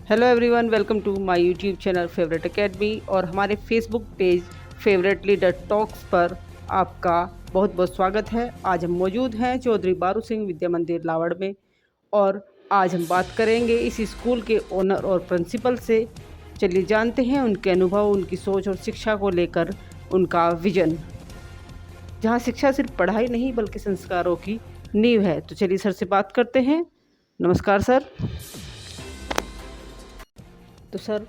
Hello everyone, welcome to my YouTube channel favourite academy और हमारे Facebook page favourite leader talks पर आपका बहुत बहुत स्वागत है। आज हम मौजूद हैं चौधरी बारू सिंह विद्या मंदिर लावड़ में और आज हम बात करेंगे इस स्कूल के ओनर और प्रिंसिपल से। चलिए जानते हैं उनके अनुभव, उनकी सोच और शिक्षा को लेकर उनका विजन, जहाँ शिक्षा सिर्फ पढ़ाई नहीं बल्कि संस्कारों की नींव है। तो चलिए सर से बात करते हैं। नमस्कार सर। तो सर,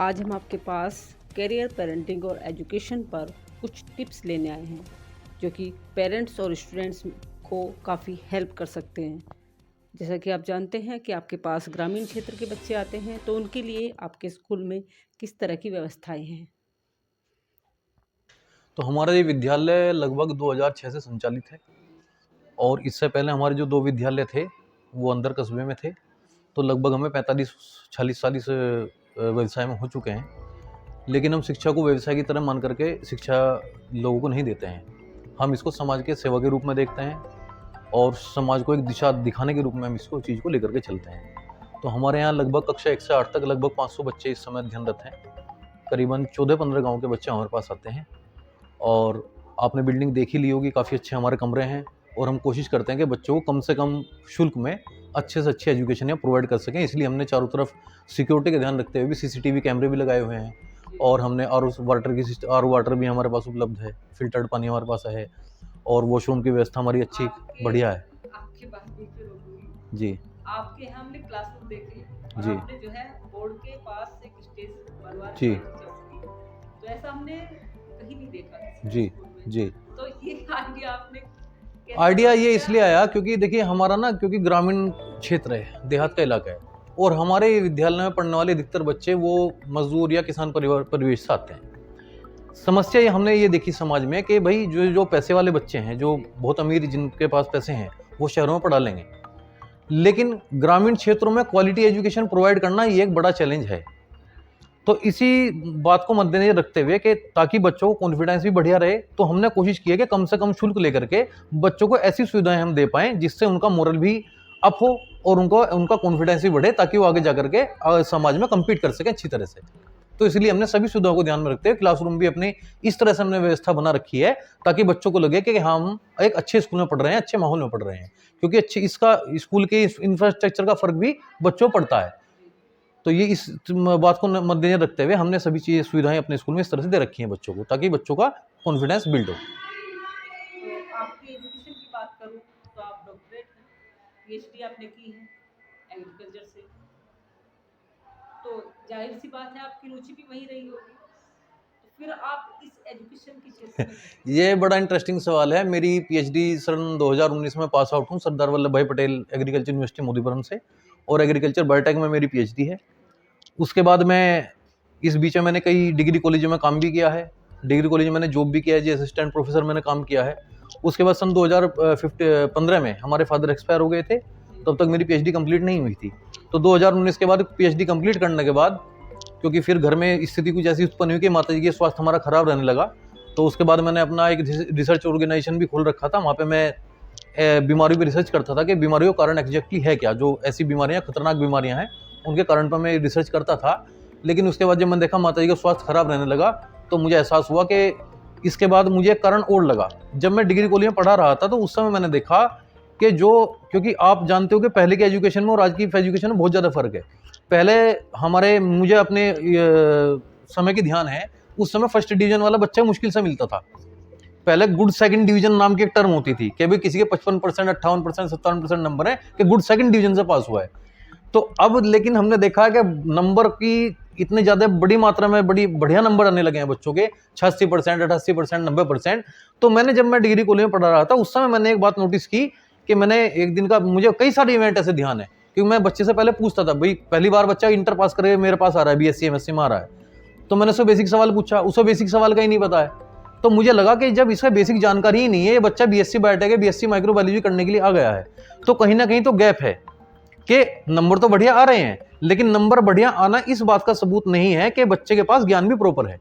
आज हम आपके पास कैरियर, पेरेंटिंग और एजुकेशन पर कुछ टिप्स लेने आए हैं जो कि पेरेंट्स और स्टूडेंट्स को काफ़ी हेल्प कर सकते हैं। जैसा कि आप जानते हैं कि आपके पास ग्रामीण क्षेत्र के बच्चे आते हैं, तो उनके लिए आपके स्कूल में किस तरह की व्यवस्थाएं हैं? तो हमारा ये विद्यालय लगभग 2006 से संचालित है और इससे पहले हमारे जो 2 विद्यालय थे वो अंदर कस्बे में थे। तो लगभग हमें 45-46 साल इस व्यवसाय में हो चुके हैं, लेकिन हम शिक्षा को व्यवसाय की तरह मान करके शिक्षा लोगों को नहीं देते हैं। हम इसको समाज के सेवा के रूप में देखते हैं और समाज को एक दिशा दिखाने के रूप में हम इसको चीज़ को लेकर के चलते हैं। तो हमारे यहाँ लगभग कक्षा 1 से 8 तक लगभग 500 बच्चे इस समय अध्ययनरत हैं। करीबन 14-15 गाँव के बच्चे हमारे पास आते हैं और आपने बिल्डिंग देख ही ली होगी, काफ़ी अच्छे हमारे कमरे हैं और हम कोशिश करते हैं कि बच्चों को कम से कम शुल्क में अच्छे से अच्छी एजुकेशन या प्रोवाइड कर सकें। इसलिए हमने चारों तरफ सिक्योरिटी का ध्यान रखते हुए भी सीसीटीवी कैमरे भी लगाए हुए हैं और हमने आरओ वाटर भी हमारे पास उपलब्ध है, फिल्टर्ड पानी हमारे पास है और वॉशरूम की व्यवस्था हमारी अच्छी बढ़िया है। आपकी बात बिल्कुल होगी। जी, आपके यहाँ हमने क्लासरूम देखे और जी, आपने जो है बोर्ड के पास एक स्टेज बनवा जी, रखी है बच्चों की। तो ऐसा हमने कहीं नहीं देखा किसी जी, स्कूल में। जी। तो ये आइडिया आपने कैसे आइडिया ये किया? इसलिए आया क्योंकि देखिए हमारा ना, क्योंकि ग्रामीण क्षेत्र है, देहात का इलाका है और हमारे विद्यालय में पढ़ने वाले अधिकतर बच्चे वो मजदूर या किसान परिवेश से आते हैं। समस्या ये हमने ये देखी समाज में कि भाई जो पैसे वाले बच्चे हैं, जो बहुत अमीर जिनके पास पैसे हैं, वो शहरों में पढ़ा लेंगे, लेकिन ग्रामीण क्षेत्रों में क्वालिटी एजुकेशन प्रोवाइड करना ये एक बड़ा चैलेंज है। तो इसी बात को मद्देनजर रखते हुए कि ताकि बच्चों को कॉन्फिडेंस भी बढ़िया रहे, तो हमने कोशिश की है कि कम से कम शुल्क लेकर के बच्चों को ऐसी सुविधाएं हम दे पाएं जिससे उनका मोरल भी अप हो और उनका कॉन्फिडेंस भी बढ़े, ताकि वो आगे जाकर के समाज में कम्पीट कर सकें अच्छी तरह से। तो इसलिए हमने सभी सुविधाओं को ध्यान में रखते हुए क्लासरूम भी अपनी इस तरह से हमने व्यवस्था बना रखी है ताकि बच्चों को लगे कि हम एक अच्छे स्कूल में पढ़ रहे हैं, अच्छे माहौल में पढ़ रहे हैं, क्योंकि अच्छी इसका स्कूल के इंफ्रास्ट्रक्चर का फर्क भी बच्चों को पड़ता है। तो ये इस बात को मद्देनजर रखते हुए हमने सभी चीज़ सुविधाएं अपने स्कूल में इस तरह से दे रखी हैं बच्चों को, ताकि बच्चों का कॉन्फिडेंस बिल्ड हो। तो आपकी एजुकेशन की बात करूँ तो आप डॉक्टरेट हैं, पीएचडी आपने की है एग्रीकल्चर से। तो जाहिर सी बात है आपकी रुचि भी वहीं रही होगी। तो फिर आप इस एजुकेशन के क्षेत्र में कैसे? ये बड़ा इंटरेस्टिंग सवाल है। मेरी पीएचडी सन 2019 में पास आउट हूँ सरदार वल्लभ भाई पटेल एग्रीकल्चर यूनिवर्सिटी मोदीपुरम से और एग्रीकल्चर बायोटेक में मेरी पीएचडी है। उसके बाद मैं इस बीच में मैंने कई डिग्री कॉलेजों में काम भी किया है। डिग्री कॉलेज में मैंने जॉब भी किया है, जी असिस्टेंट प्रोफेसर मैंने काम किया है। उसके बाद सन 2015 में हमारे फादर एक्सपायर हो गए थे, तब तक मेरी पीएचडी कंप्लीट नहीं हुई थी। तो 2019 के बाद पीएचडी कंप्लीट करने के बाद, क्योंकि फिर घर में स्थिति कुछ ऐसी उत्पन्न हुई कि माता जी के स्वास्थ्य हमारा खराब रहने लगा, तो उसके बाद मैंने अपना एक रिसर्च ऑर्गेनाइजेशन भी खोल रखा था। वहाँ पे मैं बीमारियों पर रिसर्च करता था कि बीमारियों का कारण एग्जैक्टली है क्या, जो ऐसी बीमारियाँ, खतरनाक बीमारियाँ हैं, उनके कारण पर मैं रिसर्च करता था। लेकिन उसके बाद जब मैंने देखा माता जी का स्वास्थ्य खराब रहने लगा, तो मुझे एहसास हुआ कि इसके बाद मुझे एक कारण और लगा। जब मैं डिग्री कॉलेज में पढ़ा रहा था तो उस समय मैंने देखा कि क्योंकि आप जानते हो कि पहले के एजुकेशन में और आज की एजुकेशन में बहुत ज़्यादा फर्क है। पहले मुझे अपने समय की ध्यान है, उस समय फर्स्ट डिवीजन वाला बच्चा मुश्किल से मिलता था। पहले गुड सेकंड डिवीजन नाम की एक टर्म होती थी कि भाई किसी के 55%, 58%, 57% नंबर है कि गुड सेकंड डिवीजन से पास हुआ है। तो अब लेकिन हमने देखा कि नंबर की इतने ज़्यादा बड़ी मात्रा में बड़ी बढ़िया नंबर आने लगे हैं बच्चों के, 86%, 88%, 90%। तो जब मैं डिग्री कॉलेज में पढ़ा रहा था, उस समय मैंने एक बात नोटिस की कि मैंने एक दिन का, मुझे कई सारे इवेंट ऐसे ध्यान है, क्योंकि मैं बच्चे से पहले पूछता था, भाई पहली बार बच्चा इंटर पास करके मेरे पास आ रहा है, बीएससी एमएससी में आ रहा है, तो मैंने उससे बेसिक सवाल पूछा, उससे बेसिक सवाल का ही नहीं पता है। तो मुझे लगा कि जब इसका बेसिक जानकारी ही नहीं है, ये बच्चा बीएससी बायोटेक है, बीएससी माइक्रोबायोलॉजी करने के लिए आ गया है, तो कहीं ना कहीं तो गैप है कि नंबर तो बढ़िया आ रहे हैं, लेकिन नंबर बढ़िया आना इस बात का सबूत नहीं है कि बच्चे के पास ज्ञान भी प्रॉपर है।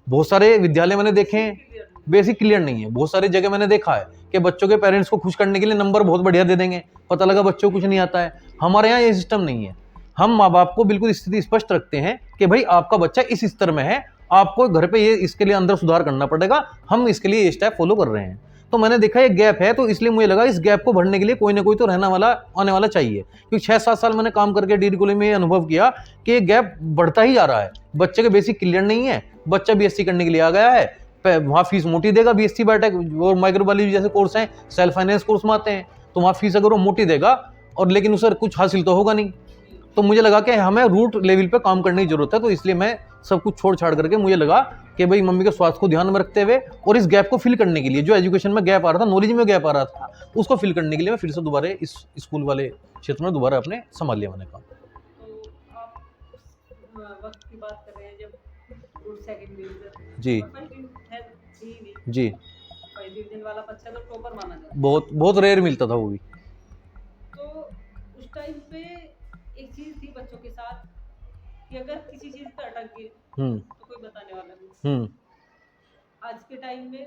बहुत सारे विद्यालय मैंने देखे हैं बेसिक क्लियर नहीं है। बहुत सारी जगह मैंने देखा है कि बच्चों के पेरेंट्स को खुश करने के लिए नंबर बहुत बढ़िया दे देंगे, पता लगा बच्चों को कुछ नहीं आता है। हमारे यहाँ ये सिस्टम नहीं है। हम माँ बाप को बिल्कुल स्थिति स्पष्ट रखते हैं कि भाई आपका बच्चा इस स्तर में है, आपको घर पे ये इसके लिए अंदर सुधार करना पड़ेगा, हम इसके लिए ये स्टेप फॉलो कर रहे हैं। तो मैंने देखा ये गैप है, तो इसलिए मुझे लगा इस गैप को भरने के लिए कोई ना कोई तो रहना वाला आने वाला चाहिए, क्योंकि 6-7 साल मैंने काम करके डीडी कॉलेज में ये अनुभव किया कि ये गैप बढ़ता ही जा रहा है। बच्चे के बेसिक क्लियर नहीं है, बच्चा बीएससी करने के लिए आ गया है, वहाँ फीस मोटी देगा, बीएससी बायोटेक और माइक्रोबायोलॉजी जैसे कोर्स हैं, सेल्फ फाइनेंस कोर्स में आते हैं, तो वहाँ फीस अगर वो मोटी देगा और लेकिन उसे कुछ हासिल तो होगा नहीं। तो मुझे लगा कि हमें रूट लेवल पे काम करने की जरूरत है, तो इसलिए मैं सब कुछ छोड़ छाड़ करके मुझे लगा कि भाई मम्मी के स्वास्थ्य को ध्यान में रखते हुए और इस गैप को फिल करने के लिए, जो एजुकेशन में गैप आ रहा था, नॉलेज में गैप आ रहा था, उसको फिल करने के लिए मैं फिर से दोबारा इस स्कूल वाले क्षेत्र में दोबारा अपने संभाल लिया मैंने काम। तो आप उस वक्त की बात कर रहे हैं जब रूट सेकंड डिवीजन जी फर्स्ट डिवीजन है थी नहीं, जी, फर्स्ट डिवीजन वाला बच्चा तो टॉपर माना जाता है। बहुत बहुत रेयर मिलता था वो भी। तो उस टाइम पे एक चीज थी बच्चों के साथ कि अगर किसी चीज पे अटक गए तो कोई बताने वाला नहीं। आज के टाइम में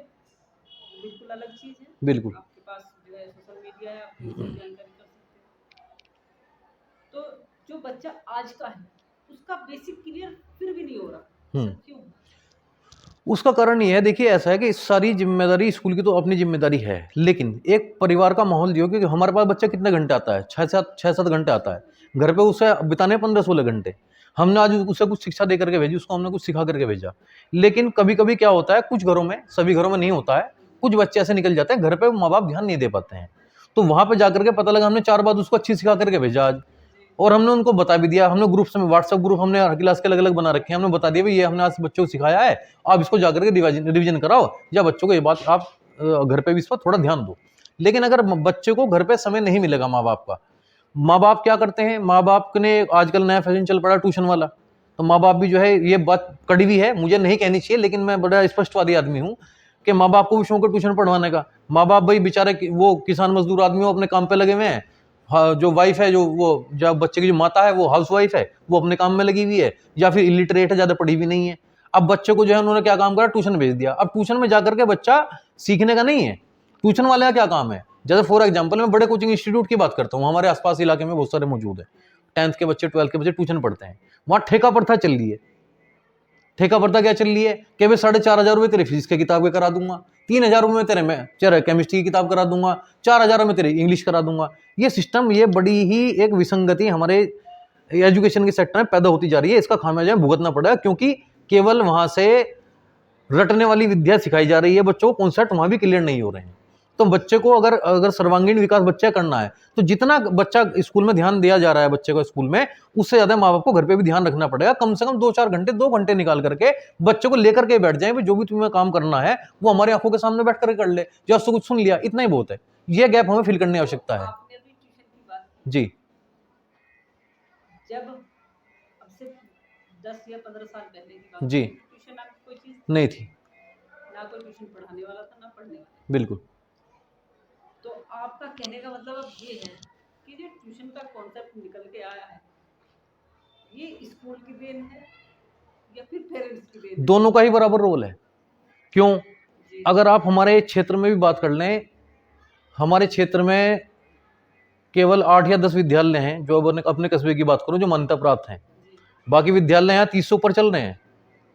बिल्कुल अलग चीज है, बिल्कुल आपके पास जो है सोशल मीडिया है, आप इससे जानकारी कर सकते हैं। तो जो बच्चा आज का है उसका बेसिक क्लियर फिर भी नहीं हो रहा, ऐसा क्यों? उसका कारण ये है, देखिए ऐसा है कि सारी जिम्मेदारी स्कूल की तो अपनी जिम्मेदारी है, लेकिन एक परिवार का माहौल जो, क्योंकि हमारे पास बच्चा कितने घंटे आता है, 6-7 घंटे आता है, घर पे उसे बिताने 15-16 घंटे। हमने आज उसे कुछ शिक्षा दे करके भेजी, उसको हमने कुछ सिखा करके भेजा, लेकिन कभी कभी क्या होता है, कुछ घरों में, सभी घरों में नहीं होता है, कुछ बच्चे ऐसे निकल जाते हैं घर पे माँ बाप ध्यान नहीं दे पाते हैं, तो वहां पे जाकर के पता लगा हमने 4 बात उसको अच्छी सिखा करके भेजा आज, और हमने उनको बता भी दिया, हमने ग्रुप्स में, व्हाट्सएप ग्रुप हमने हर क्लास के अलग अलग बना रखे हैं, हमने बता दिया भाई ये हमने आज बच्चों को सिखाया है, आप इसको जाकर के रिवीजन कराओ, या बच्चों को ये बात आप घर पे भी इस पर थोड़ा ध्यान दो। लेकिन अगर बच्चे को घर पे समय नहीं मिलेगा माँ बाप का, माँ बाप क्या करते हैं, माँ बाप ने आजकल नया फैशन चल पड़ा ट्यूशन वाला, तो माँ बाप भी जो है, ये बात कड़वी है, मुझे नहीं कहनी चाहिए, लेकिन मैं बड़ा स्पष्टवादी आदमी हूँ कि माँ बाप को भी शौक है ट्यूशन पढ़वाने का। माँ बाप भाई बेचारे वो किसान मजदूर आदमी वो अपने काम पे लगे हुए हैं, हाँ, जो वाइफ है, जो वो जब बच्चे की जो माता है वो हाउस वाइफ है, वो अपने काम में लगी हुई है, या फिर इलिटरेट है, ज्यादा पढ़ी भी नहीं है। अब बच्चे को जो है उन्होंने क्या काम करा, ट्यूशन भेज दिया। अब ट्यूशन में जाकर के बच्चा सीखने का नहीं है, ट्यूशन वाले का क्या काम है, जैसे फॉर एग्जाम्पल मैं बड़े कोचिंग इंस्टीट्यूट की बात करता हूँ, हमारे आसपास इलाके में बहुत सारे मौजूद है, 10th के बच्चे 12th के बच्चे ट्यूशन पढ़ते हैं, वहां ठेका प्रथा चल रही है। ठेका प्रथा क्या चल रही है कि भाई 4,500 रुपये तेरे फिजिक्स की किताब के करा दूंगा, 3,000 रुपये में तेरे मैं केमिस्ट्री की किताब करा दूंगा, 4,000 में तेरे इंग्लिश करा दूंगा। ये सिस्टम, ये बड़ी ही एक विसंगति हमारे एजुकेशन के सेक्टर में पैदा होती जा रही है, इसका खामियाजा भुगतना पड़ेगा, क्योंकि केवल वहां से रटने वाली विद्या सिखाई जा रही है, बच्चों को कॉन्सेप्ट वहां भी क्लियर नहीं हो रहे हैं। तो बच्चे को अगर अगर सर्वांगीण विकास बच्चे करना है, तो जितना बच्चा स्कूल में ध्यान दिया जा रहा है बच्चे को स्कूल में, उससे ज्यादा माँ बाप को घर पे भी ध्यान रखना पड़ेगा। कम से कम 2-4 घंटे, 2 घंटे निकाल करके बच्चे को लेकर के बैठ जाए, जो भी तुम्हें काम करना है वो हमारी आंखों के सामने बैठ करके कर ले, जो उससे कुछ सुन लिया, इतना ही बहुत है। ये गैप हमें फिल करने की आवश्यकता है। आपने अभी ट्यूशन की बात की, जी, जब अब से 10 या 15 साल पहले की बात, जी, ट्यूशन आपकी कोई चीज नहीं थी, ना कोई ट्यूशन पढ़ाने वाला था ना पढ़ने वाला। बिल्कुल। तो आपका कहने का मतलब अब ये है कि जो ट्यूशन का कॉन्सेप्ट निकल के आया है, ये स्कूल की देन है या फिर पेरेंट्स की देन है? दोनों का ही बराबर रोल है। क्यों? जी। अगर आप हमारे क्षेत्र में भी बात कर लें, हमारे क्षेत्र में केवल 8 या 10 विद्यालय हैं, जो अपने कस्बे की बात करूं, जो मान्यता प्राप्त हैं। जी। बाकी विद्यालय यहाँ 30 से ऊपर चल रहे हैं,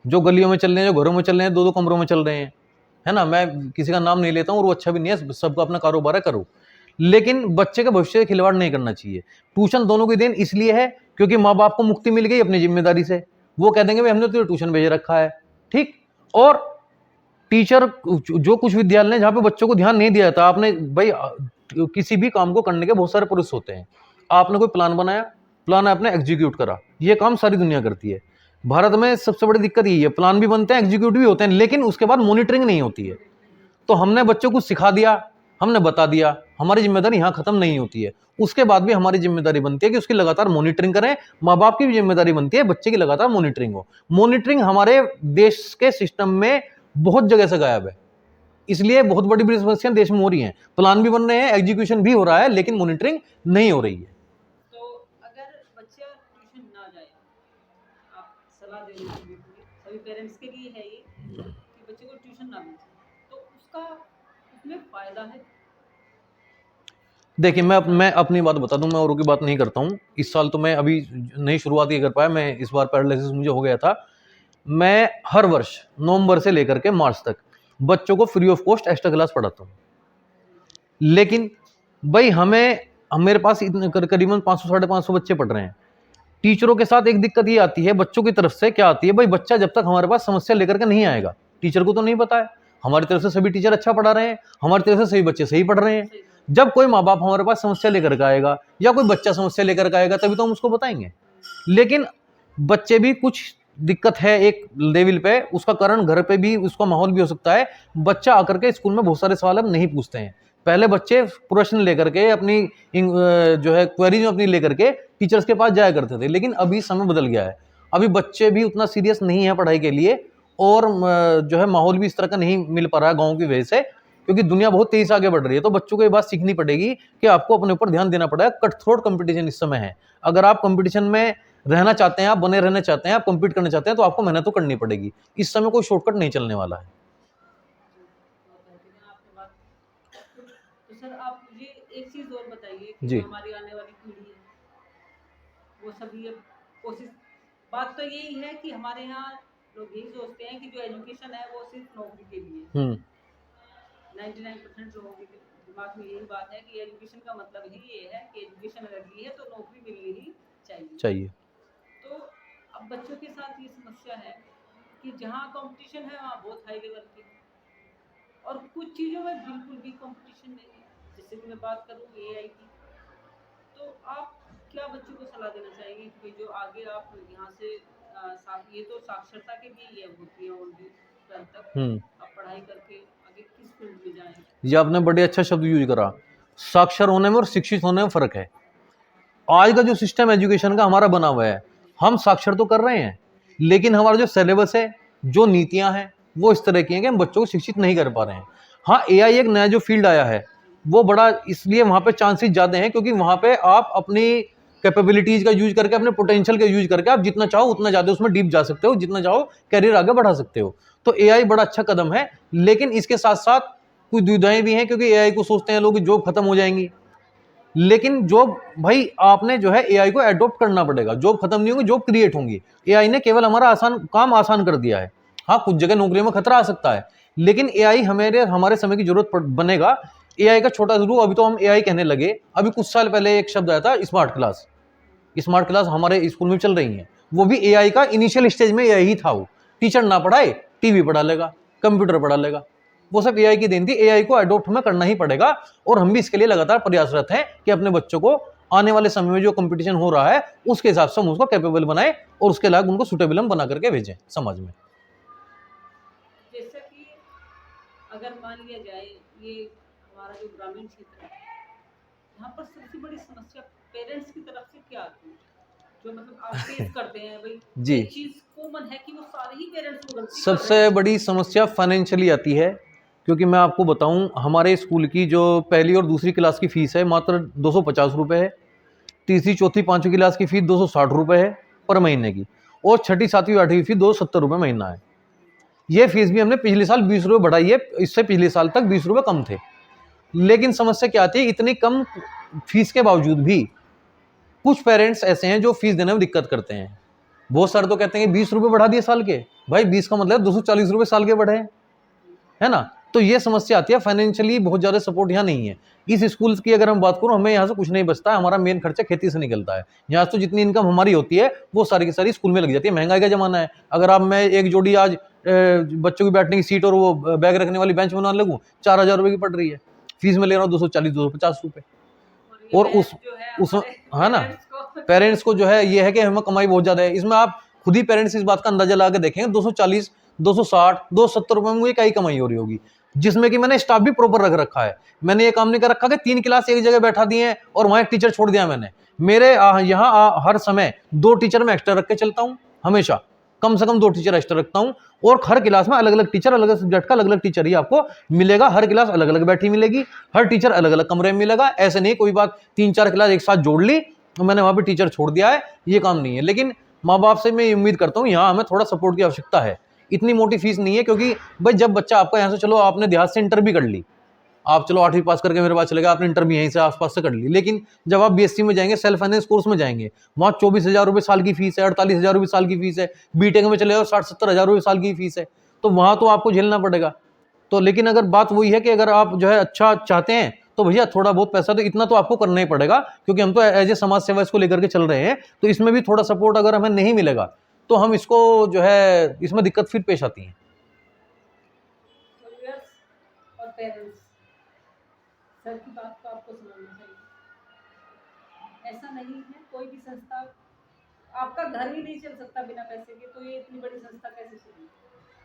जो गलियों में चल रहे हैं, जो घरों में चल रहे हैं, 2-2 कमरों में चल रहे हैं, है ना। मैं किसी का नाम नहीं लेता हूँ, और वो अच्छा भी नहीं है, सबका अपना कारोबार है, करो, लेकिन बच्चे के भविष्य से खिलवाड़ नहीं करना चाहिए। ट्यूशन दोनों की देन इसलिए है क्योंकि माँ बाप को मुक्ति मिल गई अपनी जिम्मेदारी से, वो कह देंगे भाई हमने तो ट्यूशन भेज रखा है, ठीक। और टीचर, जो कुछ विद्यालय जहाँ पे बच्चों को ध्यान नहीं दिया जाता, आपने भाई किसी भी काम को करने के बहुत सारे प्रोसेस होते हैं, आपने कोई प्लान बनाया, प्लान आपने एग्जीक्यूट करा, ये काम सारी दुनिया करती है। भारत में सबसे बड़ी दिक्कत यही है, प्लान भी बनते हैं, एग्जीक्यूट भी होते हैं, लेकिन उसके बाद मॉनिटरिंग नहीं होती है। तो हमने बच्चों को सिखा दिया, हमने बता दिया, हमारी जिम्मेदारी यहाँ खत्म नहीं होती है, उसके बाद भी हमारी जिम्मेदारी बनती है कि उसकी लगातार मॉनिटरिंग करें। माँ बाप की भी जिम्मेदारी बनती है बच्चे की लगातार मॉनिटरिंग हो। मॉनिटरिंग हमारे देश के सिस्टम में बहुत जगह से गायब है, इसलिए बहुत बड़ी बड़ी समस्याएं देश में हो रही हैं। प्लान भी बन रहे हैं, एग्जीक्यूशन भी हो रहा है, लेकिन मॉनिटरिंग नहीं हो रही है। तो अगर बच्चा ट्यूशन ना जाए, आप सलाह दे रहे हैं सभी पेरेंट्स के लिए है ये कि बच्चे को ट्यूशन ना भेजें, तो उसका उसमें फायदा है? देखिए, मैं अपनी बात बता दूं, मैं औरों की बात नहीं करता हूं। इस साल तो मैं अभी नई शुरुआत ही कर पाया, मैं इस बार पैरालिसिस मुझे हो गया था। मैं हर वर्ष नवंबर से लेकर के मार्च तक बच्चों को free of cost extra class पढ़ाता हूँ। लेकिन भाई मेरे पास इतने करीबन 500 साढ़े 500 बच्चे पढ़ रहे हैं। टीचरों के साथ एक दिक्कत ये आती है, बच्चों की तरफ से क्या आती है, भाई बच्चा जब तक हमारे पास समस्या लेकर के नहीं आएगा, टीचर को तो नहीं पता है। हमारी तरफ से सभी टीचर अच्छा पढ़ा रहे हैं, हमारी तरफ से सभी बच्चे सही पढ़ रहे हैं। जब कोई माँ बाप हमारे पास समस्या लेकर के आएगा या कोई बच्चा समस्या लेकर के आएगा, तभी तो हम उसको बताएंगे। लेकिन बच्चे भी कुछ दिक्कत है एक लेवल पे, उसका कारण घर पे भी, उसका माहौल भी हो सकता है। बच्चा आकर के स्कूल में बहुत सारे सवाल अब नहीं पूछते हैं। पहले बच्चे प्रश्न लेकर के अपनी जो है क्वेरीज अपनी लेकर के टीचर्स के पास जाया करते थे, लेकिन अभी समय बदल गया है। अभी बच्चे भी उतना सीरियस नहीं है पढ़ाई के लिए, और जो है माहौल भी इस तरह का नहीं मिल पा रहा है गाँव की वजह से, क्योंकि दुनिया बहुत तेजी से आगे बढ़ रही है। तो बच्चों को ये बात सीखनी पड़ेगी कि आपको अपने ऊपर ध्यान देना पड़ेगा। कट थ्रोट कंपटीशन इस समय है। अगर आप कंपटीशन में रहना चाहते हैं, आप बने रहना चाहते हैं, आप compete करना चाहते हैं, तो आपको मेहनत तो करनी पड़ेगी। इस समय कोई शॉर्टकट नहीं चलने वाला है। तो सर आप मुझे एक चीज और बताइए कि जी। जो हमारी आने वाली पीढ़ी है वो सभी अब कोशिश, बात तो यही है कि हमारे यहाँ लोग यही सोचते हैं कि जो एजुकेशन है वो सिर्फ नौकरी के लिए है। 99% लोगों के दिमाग में यही बात है कि एजुकेशन का मतलब ही ये है कि एजुकेशन अगर ली है तो नौकरी मिलनी ही चाहिए। तो अब बच्चों के साथ ये समस्या है कि जहाँ कंपटीशन है वहाँ बहुत हाई लेवल की है, और कुछ चीज़ों में बिल्कुल भी कंपटीशन नहीं है। जैसे कि मैं बात करूँ एआई की, तो आप क्या बच्चों को सलाह देना चाहेंगे कि जो आगे आप यहाँ से ये तो साक्षरता के भी ये होती है ऑलरेडी 12th तक आप पढ़ाई करके आगे किस फील्ड में जाएं? ये आपने बड़े अच्छा शब्द यूज करा। साक्षर होने में और शिक्षित होने में फर्क है। आज का जो सिस्टम एजुकेशन का हमारा बना हुआ है, हम साक्षर तो कर रहे हैं, लेकिन हमारा जो सिलेबस है, जो नीतियां हैं, वो इस तरह की हैं कि हम बच्चों को शिक्षित नहीं कर पा रहे हैं। हाँ, एआई एक नया जो फील्ड आया है, वो बड़ा इसलिए वहां पे चांसेस ज्यादा हैं, क्योंकि वहां पे आप अपनी कैपेबिलिटीज का यूज करके, अपने पोटेंशियल का यूज करके आप जितना चाहो उतना ज्यादा उसमें डीप जा सकते हो, जितना चाहो कैरियर आगे बढ़ा सकते हो। तो एआई बड़ा अच्छा कदम है, लेकिन इसके साथ साथ कुछ दुविधाएं भी हैं, क्योंकि एआई को सोचते हैं लोग जॉब खत्म हो जाएंगी। लेकिन जॉब, भाई आपने जो है एआई को अडॉप्ट करना पड़ेगा। जॉब खत्म नहीं होगी, जॉब क्रिएट होंगी। एआई ने केवल हमारा काम आसान कर दिया है। हाँ, कुछ जगह नौकरियों में खतरा आ सकता है, लेकिन एआई हमारे समय की जरूरत बनेगा। एआई का छोटा जरूर, अभी तो हम एआई कहने लगे। अभी कुछ साल पहले एक शब्द आया था स्मार्ट क्लास। स्मार्ट क्लास हमारे स्कूल में चल रही है, वो भी एआई का इनिशियल स्टेज में एआई ही था। वो टीचर ना पढ़ाए, टीवी पढ़ा लेगा, कंप्यूटर पढ़ा लेगा, वो सब एआई की देन थी। एआई को अडॉप्ट हमें करना ही पड़ेगा, और हम भी इसके लिए लगातार प्रयासरत हैं कि अपने बच्चों को आने वाले समय में जो कंपटीशन हो रहा है उसके हिसाब से हम उसको कैपेबल बनाएं और उसके लायक उनको सुटेबल हम बना करके भेजें समाज में। जैसे कि अगर मान लिया जाए ये हमारा जो ग्रामीण क्षेत्र है, यहाँ पर सबसे बड़ी समस्या पेरेंट्स की तरफ से क्या आती है, जो मतलब आप फेस करते हैं भाई? जी, एक चीज कॉमन है कि वो सारे ही पेरेंट्स को गलती कर सबसे रहे हैं। बड़ी समस्या फाइनेंशियली आती है, क्योंकि मैं आपको बताऊं, हमारे स्कूल की जो पहली और दूसरी क्लास की फीस है मात्र 250 रुपये है। तीसरी चौथी पांचवी क्लास की फीस 260 रुपये है पर महीने की, और छठी सातवीं आठवीं फीस 270 रुपये महीना है। ये फीस भी हमने पिछले साल 20 रुपये बढ़ाई है, इससे पिछले साल तक 20 रुपये कम थे। लेकिन समस्या क्या आती है, इतनी कम फीस के बावजूद भी कुछ पेरेंट्स ऐसे हैं जो फीस देने में दिक्कत करते हैं। बहुत सारे तो कहते हैं कि 20 रुपये बढ़ा दिए साल के, भाई 20 का मतलब 240 रुपये साल के बढ़े, है ना। तो ये समस्या आती है, फाइनेंशियली बहुत ज़्यादा सपोर्ट यहाँ नहीं है। इस स्कूल की अगर हम बात करूँ, हमें यहाँ से कुछ नहीं बचता है, हमारा मेन खर्चा खेती से निकलता है। यहाँ से तो जितनी इनकम हमारी होती है वो सारी की सारी स्कूल में लग जाती है। महंगाई का ज़माना है, अगर आप मैं एक जोड़ी आज बच्चों की बैठने की सीट और वो बैग रखने वाली बेंच बनवाने लगूँ, 4000 रुपये की पड़ रही है। फीस में ले रहा हूँ 240 250 रुपये, और उस है ना, पेरेंट्स को जो है ये है कि हमें कमाई बहुत ज़्यादा है। इसमें आप खुद ही पेरेंट्स इस बात का अंदाजा लगा के देखेंगे, 240 260 270 रुपये में मुझे क्या ही कमाई हो रही होगी, जिसमें कि मैंने स्टाफ भी प्रॉपर रख रखा है। मैंने ये काम नहीं कर रखा कि 3 क्लास एक जगह बैठा दिए हैं और वहाँ एक टीचर छोड़ दिया मैंने। मेरे यहाँ हर समय 2 टीचर मैं एक्स्ट्रा रख के चलता हूँ, हमेशा कम से कम 2 टीचर एक्स्ट्रा रखता हूँ, और हर क्लास में अलग अलग टीचर, अलग अलग सब्जेक्ट का अलग अलग टीचर ही आपको मिलेगा। हर क्लास अलग अलग बैठी मिलेगी, हर टीचर अलग अलग कमरे में मिलेगा। ऐसे नहीं कोई बात 3-4 क्लास एक साथ जोड़ ली तो मैंने वहाँ पे टीचर छोड़ दिया है, ये काम नहीं है। लेकिन माँ बाप से मैं उम्मीद करता हूँ यहाँ हमें थोड़ा सपोर्ट की आवश्यकता है। इतनी मोटी फीस नहीं है, क्योंकि भाई जब बच्चा आपका यहाँ से, चलो आपने देहात से इंटर भी कर ली, आप चलो 8वीं पास करके मेरे पास चले गए, आपने इंटर भी यहीं से आसपास से कर ली, लेकिन जब आप बीएससी में जाएंगे, सेल्फ फाइनेंस कोर्स में जाएंगे, वहाँ 24,000 रुपये साल की फीस है, 48,000 रुपये साल की फीस है। बीटेक में चले जाओ 60-70 हज़ार रुपये साल की फीस है। तो वहाँ तो आपको झेलना पड़ेगा। तो लेकिन अगर बात वही है कि अगर आप जो है अच्छा चाहते हैं तो भैया थोड़ा बहुत पैसा तो इतना तो आपको करना ही पड़ेगा, क्योंकि हम तो एज ए समाज सेवा इसको लेकर के चल रहे हैं। तो इसमें भी थोड़ा सपोर्ट अगर हमें नहीं मिलेगा तो हम इसको जो है इसमें दिक्कत फिर पेश आती है। और पेरेंट्स सर की बात को आपको समझना चाहिए। ऐसा नहीं है, कोई भी संस्था, आपका घर ही नहीं चल सकता बिना पैसे के, तो ये इतनी बड़ी संस्था कैसे चलेगी?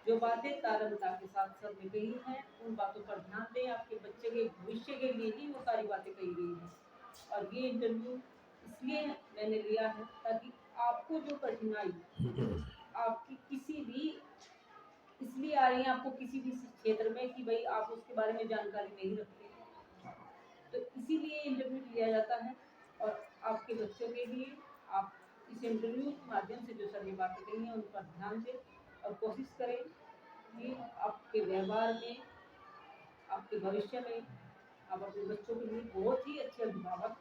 जो बातें तारमता के साथ सर ने कही हैं, उन बातों पर ध्यान दें। आपके बच्चे के भविष्य के लिए ही वो सारी बातें कही गई हैं। और ये इंटरव्यू इसलिए मैंने लिया है ताकि आपको जो कठिनाई आपकी किसी भी इसलिए आ रही है, आपको किसी भी क्षेत्र में कि भाई आप उसके बारे में जानकारी नहीं रखते, तो इसीलिए इंटरव्यू लिया जाता है। और आपके बच्चों के लिए आप इस इंटरव्यू के माध्यम से जो सर ये बातें कही हैं उन पर ध्यान दें और कोशिश करें कि आपके व्यवहार में, आपके भविष्य में आप अपने बच्चों के लिए बहुत ही अच्छे अभिभावक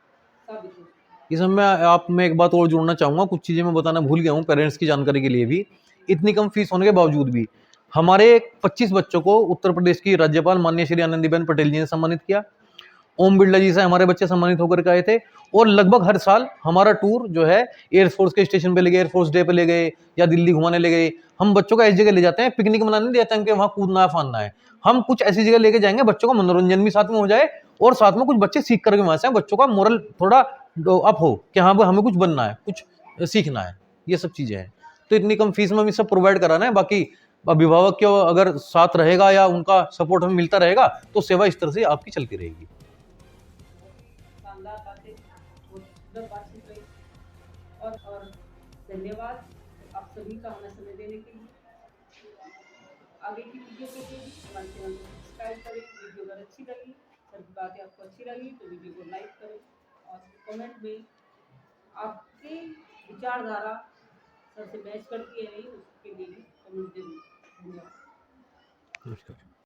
साबित हो सकें। इसमें मैं एक बात और जोड़ना चाहूँगा, कुछ चीज़ें मैं बताना भूल गया हूँ पेरेंट्स की जानकारी के लिए भी। इतनी कम फीस होने के बावजूद भी हमारे 25 बच्चों को उत्तर प्रदेश की राज्यपाल माननीय श्री आनंदीबेन पटेल जी ने सम्मानित किया। ओम बिरला जी से हमारे बच्चे सम्मानित होकर के आए थे। और लगभग हर साल हमारा टूर जो है एयरफोर्स के स्टेशन पे ले गए, एयरफोर्स डे पे ले गए या दिल्ली घुमाने ले गए। हम बच्चों को ऐसी जगह ले जाते हैं, पिकनिक मनाने नहीं जाते हैं कि वहाँ कूदना है फानना है। हम कुछ ऐसी जगह लेके जाएंगे, बच्चों का मनोरंजन भी साथ में हो जाए और साथ में कुछ बच्चे सीख करके वहां से बच्चों का मोरल थोड़ा अप हो कि हाँ हमें कुछ बनना है, कुछ सीखना है। ये सब चीजें हैं। तो इतनी कम फीस में हम सब प्रोवाइड कराना है। बाकी अभिभावक को अगर साथ रहेगा या उनका सपोर्ट हमें मिलता रहेगा तो सेवा इस तरह से आपकी चलती रहेगी। शानदार बातें, बहुत सुंदर बातचीत रही। और धन्यवाद आप सभी का हमें समय देने के लिए। आगे की वीडियो के लिए हमारे चैनल को सब्सक्राइब करें। वीडियो अगर अच्छी लगी, सर की बातें आपको अच्छी लगी तो वीडियो को लाइक करें और कमेंट में आपके विचारधारा सर से मैच करती है नहीं, उसके लिए भी कमेंट जरूर। धन्यवाद। नमस्कार।